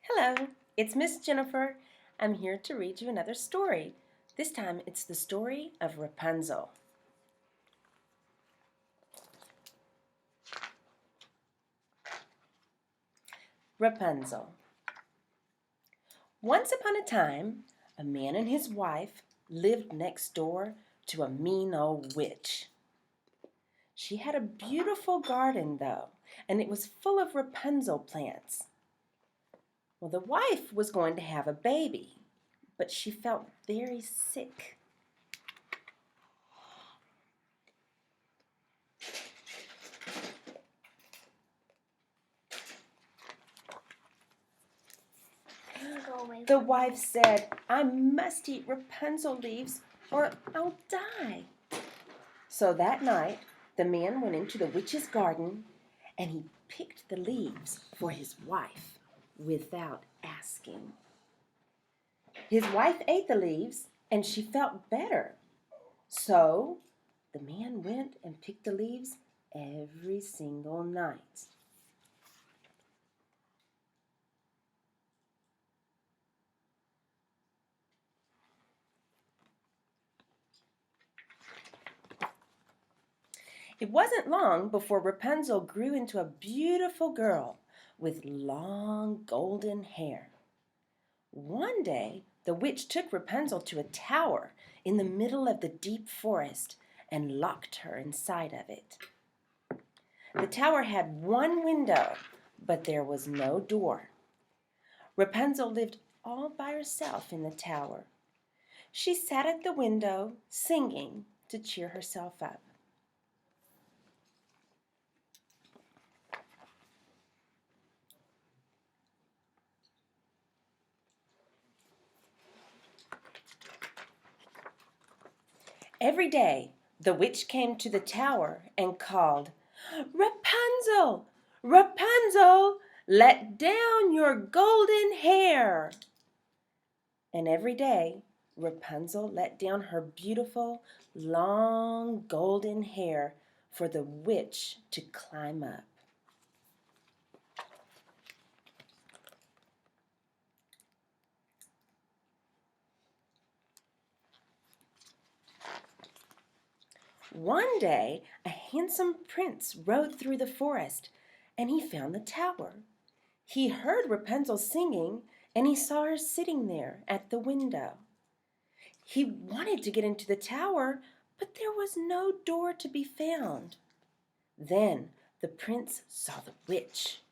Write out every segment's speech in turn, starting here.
Hello, it's Miss Jennifer. I'm here to read you another story. This time it's the story of Rapunzel. Rapunzel. Once upon a time, a man and his wife lived next door to a mean old witch. She had a beautiful garden, though, and it was full of Rapunzel plants. Well, the wife was going to have a baby, but she felt very sick. The wife said, "I must eat Rapunzel leaves or I'll die." So that night, the man went into the witch's garden and he picked the leaves for his wife without asking. His wife ate the leaves and she felt better. So the man went and picked the leaves every single night. It wasn't long before Rapunzel grew into a beautiful girl with long golden hair. One day, the witch took Rapunzel to a tower in the middle of the deep forest and locked her inside of it. The tower had one window, but there was no door. Rapunzel lived all by herself in the tower. She sat at the window, singing to cheer herself up. Every day, the witch came to the tower and called, "Rapunzel, Rapunzel, let down your golden hair." And every day, Rapunzel let down her beautiful, long golden hair for the witch to climb up. One day, a handsome prince rode through the forest, and he found the tower. He heard Rapunzel singing, and he saw her sitting there at the window. He wanted to get into the tower, but there was no door to be found. Then the prince saw the witch.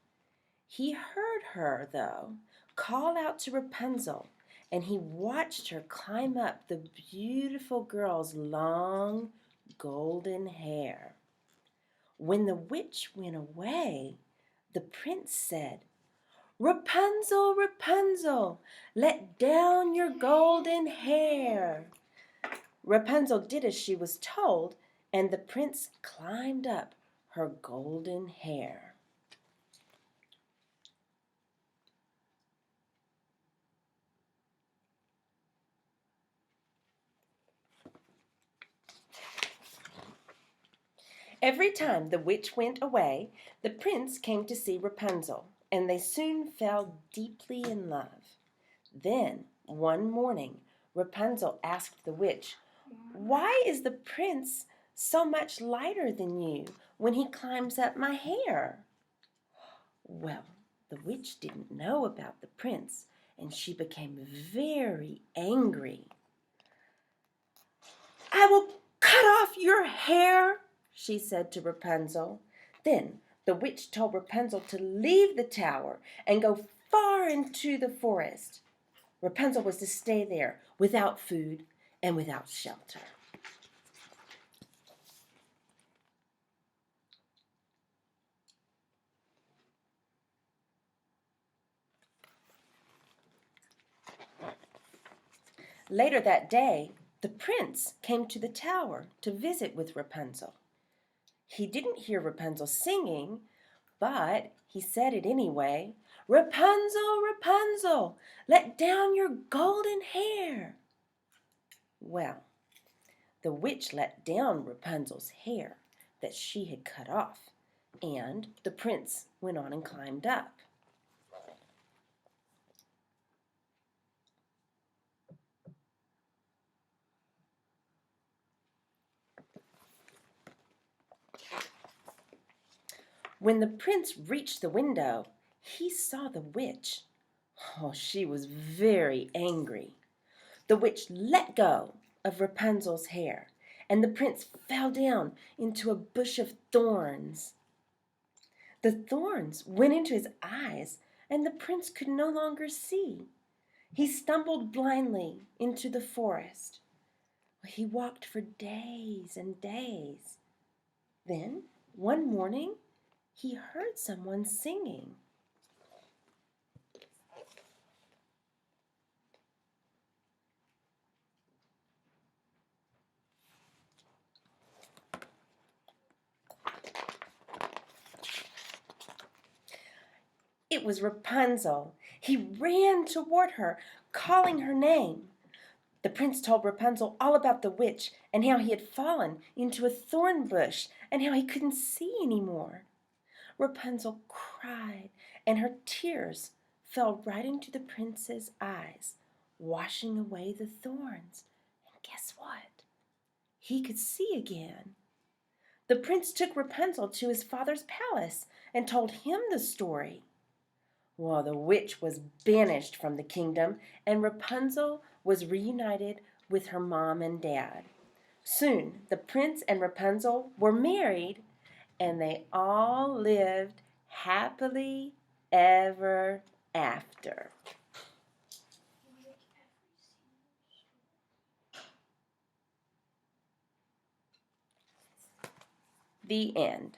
He heard her, though, call out to Rapunzel, and he watched her climb up the beautiful girl's long golden hair. When the witch went away, the prince said, "Rapunzel, Rapunzel, let down your golden hair." Rapunzel did as she was told, and the prince climbed up her golden hair. Every time the witch went away, the prince came to see Rapunzel, and they soon fell deeply in love. Then, one morning, Rapunzel asked the witch, "Why is the prince so much lighter than you when he climbs up my hair?" Well, the witch didn't know about the prince, and she became very angry. "I will cut off your hair," she said to Rapunzel. Then the witch told Rapunzel to leave the tower and go far into the forest. Rapunzel was to stay there without food and without shelter. Later that day, the prince came to the tower to visit with Rapunzel. He didn't hear Rapunzel singing, but he said it anyway. "Rapunzel, Rapunzel, let down your golden hair." Well, the witch let down Rapunzel's hair that she had cut off, and the prince went on and climbed up. When the prince reached the window, he saw the witch. Oh, she was very angry. The witch let go of Rapunzel's hair, and the prince fell down into a bush of thorns. The thorns went into his eyes, and the prince could no longer see. He stumbled blindly into the forest. He walked for days and days. Then, one morning, he heard someone singing. It was Rapunzel. He ran toward her, calling her name. The prince told Rapunzel all about the witch and how he had fallen into a thorn bush and how he couldn't see anymore. Rapunzel cried, and her tears fell right into the prince's eyes, washing away the thorns. And guess what? He could see again. The prince took Rapunzel to his father's palace and told him the story. Well, the witch was banished from the kingdom, and Rapunzel was reunited with her mom and dad. Soon, the prince and Rapunzel were married, and they all lived happily ever after. The end.